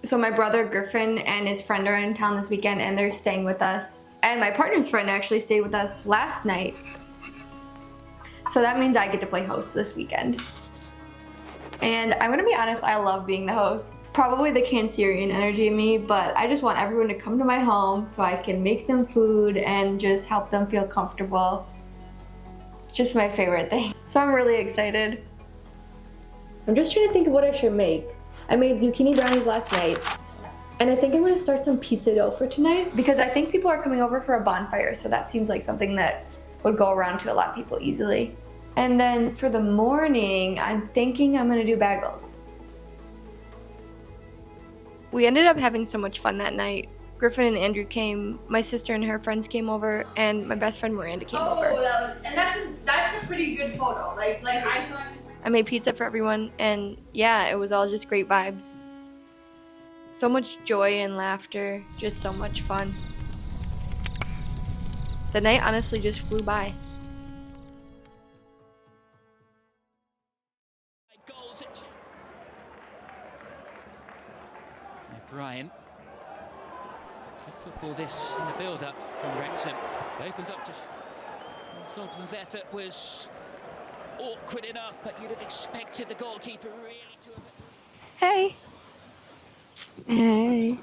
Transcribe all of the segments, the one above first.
So my brother Griffin and his friend are in town this weekend and they're staying with us. And my partner's friend actually stayed with us last night. So that means I get to play host this weekend. And I'm gonna be honest, I love being the host. Probably the Cancerian energy in me, but I just want everyone to come to my home so I can make them food and just help them feel comfortable. It's just my favorite thing. So I'm really excited. I'm just trying to think of what I should make. I made zucchini brownies last night, and I think I'm gonna start some pizza dough for tonight because I think people are coming over for a bonfire, so that seems like something that would go around to a lot of people easily. And then for the morning, I'm thinking I'm gonna do bagels. We ended up having so much fun that night. Griffin and Andrew came, my sister and her friends came over, and my best friend Miranda came over. That's a pretty good photo. Like I thought. I made pizza for everyone, and yeah, it was all just great vibes. So much joy and laughter, just so much fun. The night honestly just flew by. Brian. Good football this in the build-up from Wrexham. Opens up to Thompson's effort was awkward enough, but you'd have expected the goalkeeper really to have... Hey. Hey.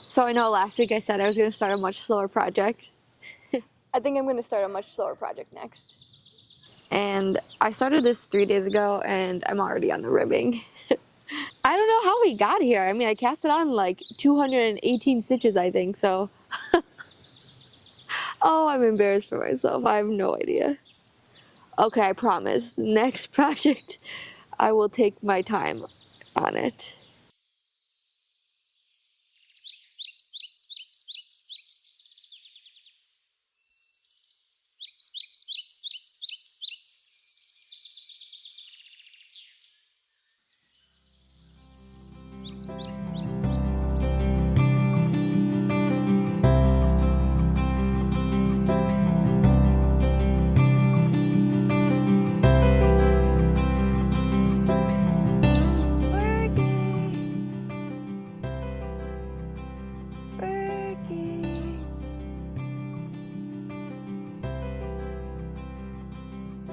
So I know last week I said I was going to start a much slower project. I think I'm going to start a much slower project next. And I started this 3 days ago and I'm already on the ribbing. I don't know how we got here. I mean, I cast it on like 218 stitches, I think, so. Oh, I'm embarrassed for myself. I have no idea. Okay, I promise. Next project, I will take my time on it.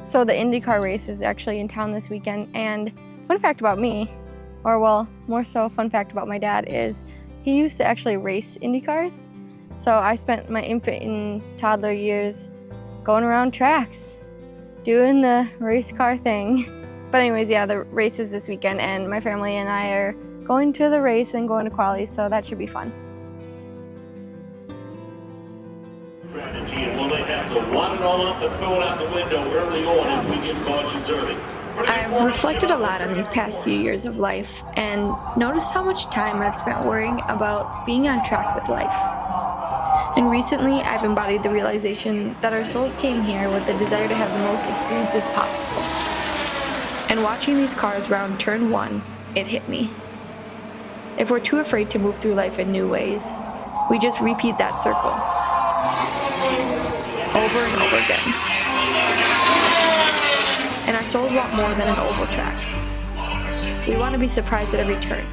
So the IndyCar race is actually in town this weekend, and fun fact about me, or well, more so fun fact about my dad, is he used to actually race IndyCars. So I spent my infant and toddler years going around tracks, doing the race car thing. But anyways, yeah, the race is this weekend, and my family and I are going to the race and going to quali, so that should be fun. Strategy, and will they have to wad it all up and throw it out the window early on if we get cautions early? I've reflected a lot on these past few years of life and noticed how much time I've spent worrying about being on track with life. And recently, I've embodied the realization that our souls came here with the desire to have the most experiences possible. And watching these cars round turn 1, it hit me. If we're too afraid to move through life in new ways, we just repeat that circle over and over again. And our souls want more than an oval track. We want to be surprised at every turn.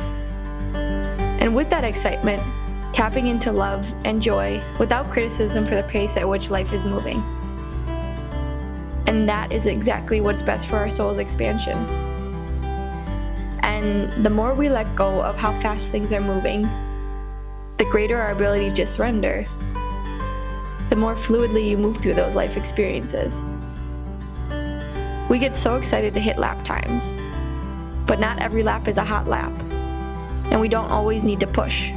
And with that excitement, tapping into love and joy without criticism for the pace at which life is moving. And that is exactly what's best for our soul's expansion. And the more we let go of how fast things are moving, the greater our ability to surrender, the more fluidly you move through those life experiences. We get so excited to hit lap times, but not every lap is a hot lap, and we don't always need to push.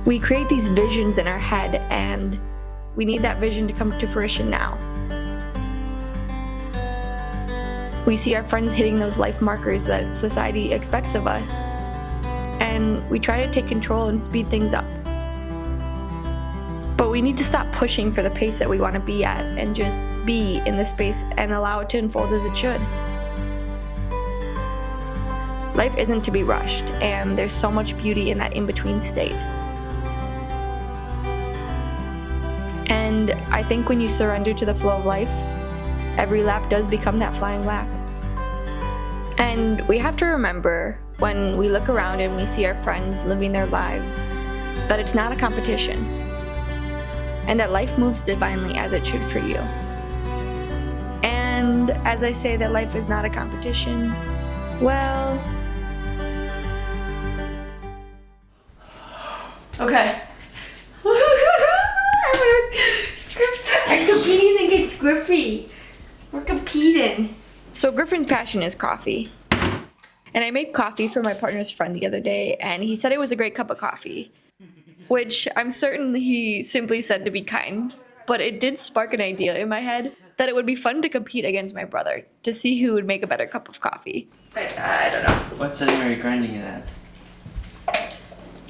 We create these visions in our head, and we need that vision to come to fruition now. We see our friends hitting those life markers that society expects of us, and we try to take control and speed things up. But we need to stop pushing for the pace that we want to be at and just be in the space and allow it to unfold as it should. Life isn't to be rushed, and there's so much beauty in that in-between state. And I think when you surrender to the flow of life, every lap does become that flying lap. And we have to remember when we look around and we see our friends living their lives that it's not a competition, and that life moves divinely as it should for you. And as I say that life is not a competition, well... Okay. I'm competing against Griffey. We're competing. So Griffin's passion is coffee. And I made coffee for my partner's friend the other day, and he said it was a great cup of coffee, which I'm certain he simply said to be kind. But it did spark an idea in my head that it would be fun to compete against my brother to see who would make a better cup of coffee. I don't know. What setting are you grinding it at?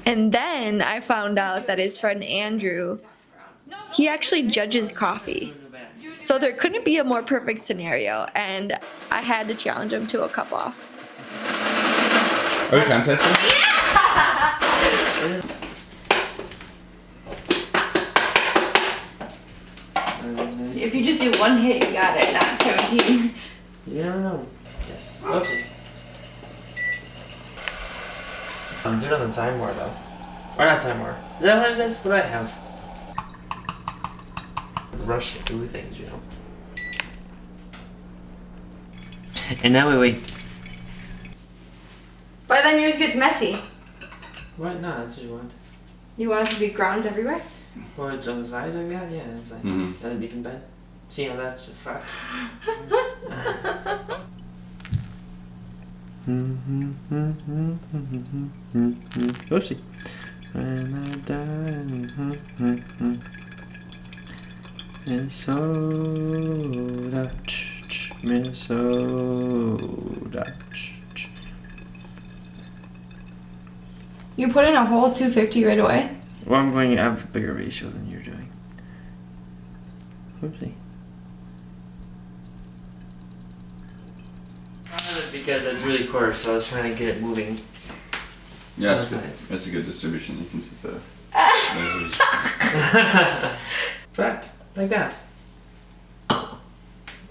And then I found out that his friend Andrew, he actually judges coffee. So there couldn't be a more perfect scenario, and I had to challenge him to a cup off. Are we contesting? If you just do one hit, you got it, not 17. You never know. Yes. Oopsie. I'm doing it on the time war though. Or not time war. Is that what it is? What do I have? Rush through things, you know. And now we wait. But then yours gets messy. What? No, that's what you want. You want it to be grounds everywhere? Or it's on the sides like that? Yeah, it's nice. Mhm. That'd be even better. See how that's a fact. Oopsie. When I die, Minnesota, Minnesota. You put in a whole 250 right away? Well, I'm going to have a bigger ratio than you're doing. Oopsie. Because it's really coarse, so I was trying to get it moving. Yeah, it's Both good. sides. That's a good distribution. You can see the measures. Fact, like that. It's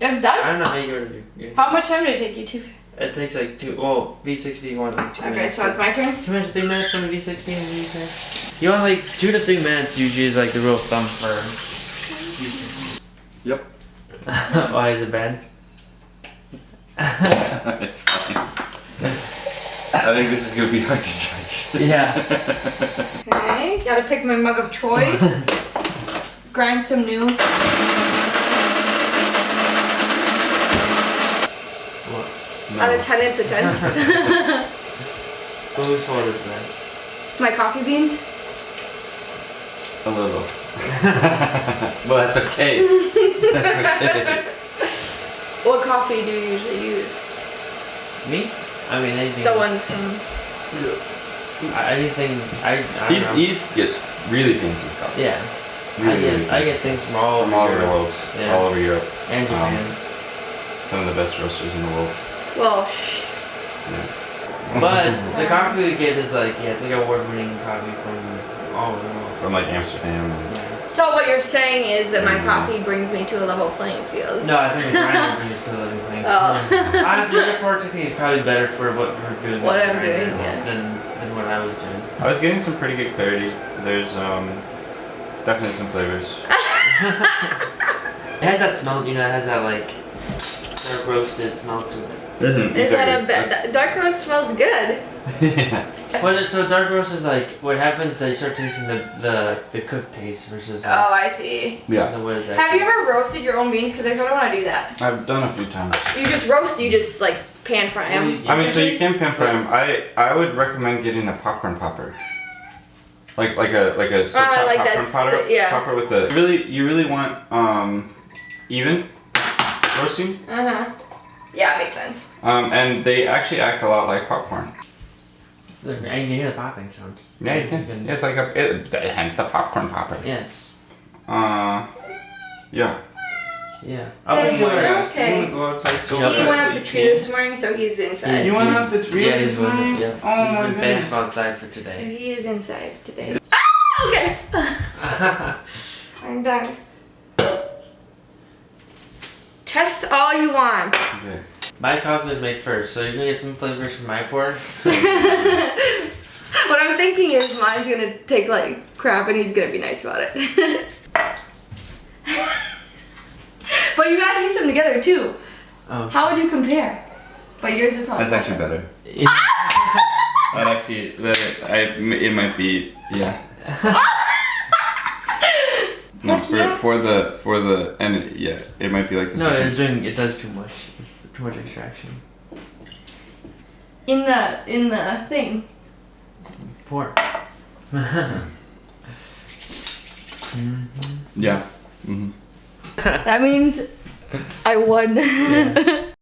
I done? don't know how you order your. How much time did it take you? It takes like V60 you want like 2 Okay, minutes. so it's my turn? 2 minutes, 3 minutes on the V60 and V10. You want like 2 to 3 minutes usually is like the rule of thumb for. Yep. Why is it bad? It's fine. I think this is gonna be hard to judge. Yeah. Okay, gotta pick my mug of choice. Grind some new. What? Out of 10, it's a 10. Whose fault is that? My coffee beans. A little. Well, that's okay. That's okay. What coffee do you usually use? Me? I mean anything. The ones from... Anything. I don't know. He gets really fancy stuff. Yeah. Really, I get things from all from over all over the Europe. world. Yeah. All over Europe. And Japan. Some of the best roasters in the world. Well, But the coffee we get is like, it's like award-winning coffee from all over the world. From like Amsterdam. And Yeah. so what you're saying is that my coffee brings me to a level playing field. No, I think the grinder brings us to the living thing. Oh. Honestly, your pour technique is probably better for what you're doing. What with the I'm grinder doing, yeah. Than what I was doing. I was getting some pretty good clarity. There's definitely some flavors. It has that smell, you know, it has that like dark roasted smell to it. Is that a bad... Dark roast smells good. Yeah. But so dark roast is like, what happens, they start tasting the cooked taste versus Oh, I see. Yeah. the what is that? Have you ever roasted your own beans? Because I sort of want to do that. I've done a few times. You just roast, you just like pan fry them. I mean, so you can pan fry them. I would recommend getting a popcorn popper. Like a stovetop like popcorn that, yeah. popper with the you really want even roasting. Yeah, it makes sense. And they actually act a lot like popcorn. And you hear the popping sound. Yeah, you can. It's like hence the popcorn popper. Yes. Yeah. Yeah. Okay. You wanna go outside so Yeah. He bad, went up but the you tree can't? this morning, so he's inside. You went up the tree Yeah, this he's one. morning? Yeah. Oh He's my been banned goodness. from outside for So today. he is inside today. Ah, okay. I'm done. Test all you want. Okay. My coffee was made first, so you're gonna get some flavors from my pour. What I'm thinking is mine's gonna take like crap and he's gonna be nice about it. But you gotta taste them together too. Oh. How would you compare? But yours is probably That's actually better. shit. That actually, it might be, yeah. No, Yeah. for the, and yeah, it might be like the No, second. it does too much. It's too much extraction. in the thing. Pour. Yeah. Mm-hmm. That means I won. Yeah.